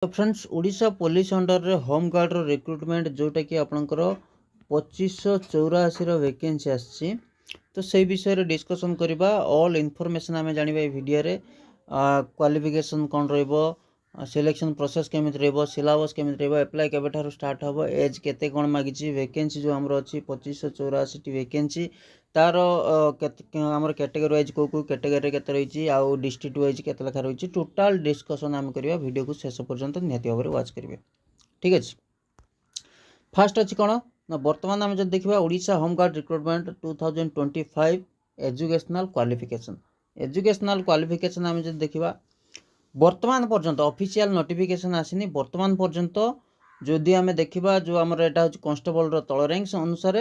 तो friends Odisha police under रे home guard रो recruitment जोटा कि आपनकर 2584 वैकेंसी आछि। तो से विषय रे डिस्कशन करबा ऑल इनफॉरमेशन आमे जानिबा ए वीडियो रे क्वालिफिकेशन कोन रहबो, सिलेक्शन प्रोसेस केमित रहबो, सिलेबस केमित रहबो, अप्लाई केबे ठारो स्टार्ट हबो, एज केते कोन मागिछि, वैकेंसी जो हमरो अछि 2584 टी वैकेंसी तार हमर कैटेगरी वाइज को कैटेगरी केते रहिछि आउ डिस्ट्रिक्ट वाइज केते लेखा रहिछि टोटल डिस्कशन आम करबा। वीडियो को शेष पर्यंत निहाती भाबरे वाच करिवे। ठीक अछि। फास्ट अछि कोन ना वर्तमान आम जब देखिबा Odisha home guard recruitment 2025 educational qualification. Educational qualification आम जब देखिबा वर्तमान पर्यंत ऑफिशियल नोटिफिकेशन आसिनी। वर्तमान पर्यंत जदि आम देखिबा जो हमर एटा होछि कांस्टेबल रो तळ रैंक अनुसार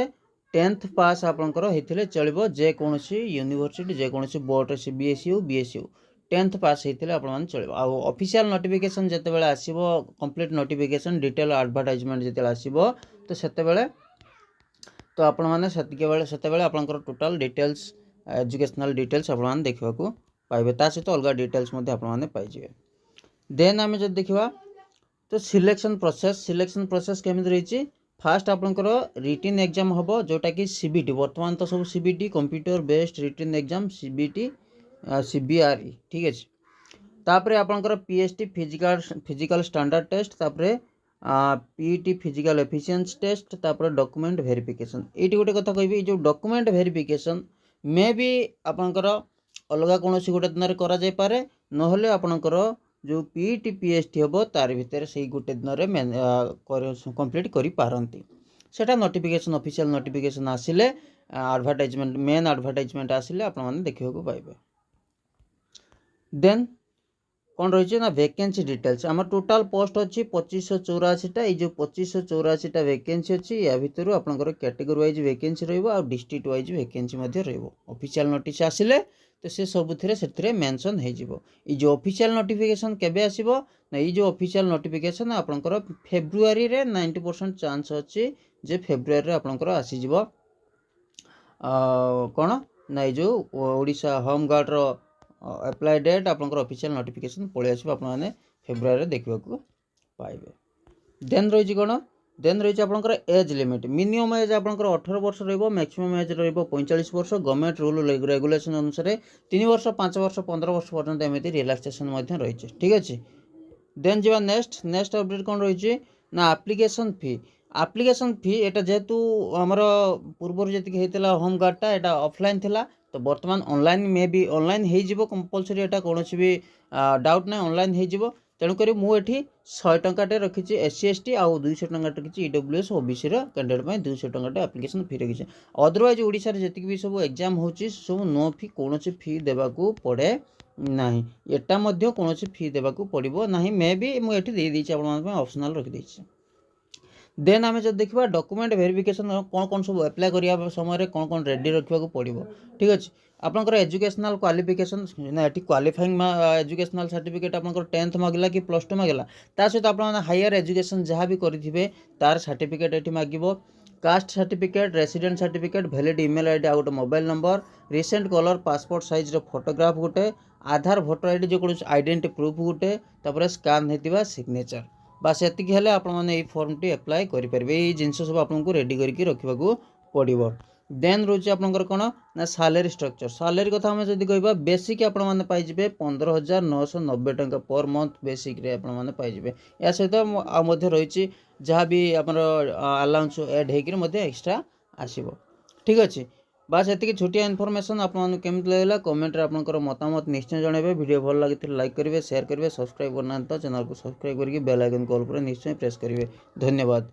10th पास आपनकर हेथिले चलिबो। जे कोनोसी यूनिवर्सिटी जे कोनोसी बोर्ड रे सीबीएसई हो बीएसई हो 10th पास हेथिले आपन मान चलिबो। आ ऑफिशियल नोटिफिकेशन जते बेले आसीबो कंप्लीट नोटिफिकेशन डिटेल एडवर्टाइजमेंट जते आसीबो तो सेते बेले तो आपण माने सेते बेले आपनकर टोटल डिटेल्स एजुकेशनल डिटेल्स आपण मान देखबा को पाइबे। ता सहित अलगा डिटेल्स मध्ये आपण माने पाइ जिवे। देन आमे जब देखिबा तो सिलेक्शन प्रोसेस केमिति रहिछि। फास्ट आपनकर रिटन एग्जाम हबो जोटा कि सीबीटी। वर्तमान तो सब CBT computer based written exam CBT CBRE. ठीक अछि। तापरे आपनकर पीएसटी फिजिकल स्टैंडर्ड टेस्ट, तापरे पीईटी फिजिकल एफिशिएंसी टेस्ट, तापरे डॉक्यूमेंट वेरिफिकेशन। एटी गोटे कथा कहबी जो डॉक्यूमेंट वेरिफिकेशन मे भी आपनकर अलगा कोनोसी गोटे दिन रे करा जाय पारे, नहले आपनकर जो पीईटी पीएसटी हबो तार भितर सेही गोटे दिन रे कंप्लीट करि पारंती। सेटा नोटिफिकेशन ऑफिशियल नोटिफिकेशन आसिले एडवर्टाइजमेंट मेन एडवर्टाइजमेंट आसिले आपण माने देखिबा को पाइबे। देन कौन रही ना वैकेंसी डिटेल्स आम टोटाल पोस्ट अच्छी 2584 टा। जो 2584 टा वैकेंसी अच्छी या भितर आपंकर कैटेगरी वाइज वैकेंसी रहा district wise vacancy official notice आसिले तो से सबुथिरे से मेंशन हो। जो ऑफिशियल नोटिफिकेशन केबे आसीबो ना ये जो ऑफिशियल नोटिफिकेशन आपंकर फेब्रुआरी रे 90% चांस अच्छी जे फेब्रुआरी रे आपंकर आसीजिवो कौन ना ये जो ओडिशा होम गार्ड रो अप्लाई डेट आपंकर ऑफिशियल नोटिफिकेशन पळि आसीबो। आपण माने फेब्रुआरी रे देखबा को पाइबे। देन रही कोन देन रही आपंकर एज लिमिट। मिनिमम एज आपंकर 18 वर्ष रहइबो, मैक्सिमम एज रहइबो 45 वर्ष। गवर्नमेंट रूल रेगुलेशन अनुसार 3 वर्ष 5 वर्ष 15 वर्ष पर्यंत एमिति रिलैक्सेशन मध्ये रहिছে। ठीक अछि। देन जीवा नेक्स्ट अपडेट कोन रहिছে ना एप्लीकेशन फी। एप्लीकेशन फी एटा जेतु हमर पूर्व जति हेतला होम गार्ड टा एटा ऑफलाइन थिला तो वर्तमान ऑनलाइन में भी ऑनलाइन हो जिवो कंपलसरी। एटा कोनोसी भी डाउट ना ऑनलाइन हो जिवो। तेणु करी मु एठी 100 टंकाटे रखिछि एससी एसटी आउ 200 टंकाटे रखिछि ईडब्ल्यूएस ओबीसी रो कैंडिडेट पय 200 टंकाटे एप्लीकेशन फी रखिछि। अदरवाइज ओडिसा रे जति भी सब एग्जाम होछि सब नो फी कोनोसी फी देबा को पड़े नाही। एटा मध्ये कोनोसी फी देबा को पड़िबो नाही। मे भी मु एठी दे दिछि आपण मान पय ऑप्शनल रखि दिछि। देन आम जब देखा डॉक्यूमेंट वेरिफिकेशन कौन कौन सब अप्लाई करिया समय कौन कौन रेडी रखा पड़ो। ठीक अच्छे। आपंकर एजुकेशनल क्वालिफिकेशन ना ये क्वालिफाइंग एजुकेशनल सर्टिफिकेट आपंकर 10th मांगला कि +2 मांगला ता सहित आप हायर एजुकेशन जहाँ भी करेंगे तार सर्टिफिकेट ये मांगो। Caste certificate, resident certificate, valid email ID, गोटे mobile number, recent colour passport size photograph गोटे, आधार भोटर आईडी जो कौन आइडेंटिटी प्रूफ गोटे, तापर स्कान होता सिग्नेचर बास एतिक हेले आपण माने ए फॉर्म टी अप्लाई करि परबे। ए जिंस सब आपन को रेडी करके रखिबा को पड़िबो। देन रोज आपनकर कोन ना सैलरी स्ट्रक्चर। सैलरी कथा हम जदी कहबा बेसिक आपण माने पाइ जिवे 15990 टंका पर मंथ बेसिक रे आपण माने पाइ जिवे। या सहित आ मध्ये रहिछि जहाँ भी आपन अलाउंस ऐड हेकि मध्ये एक्स्ट्रा आसीबो। ठीक अछि। बास एतिक छोटिया इनफॉरमेशन आपन केमति लागला कमेंट रे आपनकर मतामत निश्चय जणाइबे। वीडियो भल लागिथिले लाइक करिवे, शेयर करिवे, सब्सक्राइब करना तो चैनल को सब्सक्राइब करके बेल आइकन कॉल पर निश्चय प्रेस करिवे। धन्यवाद।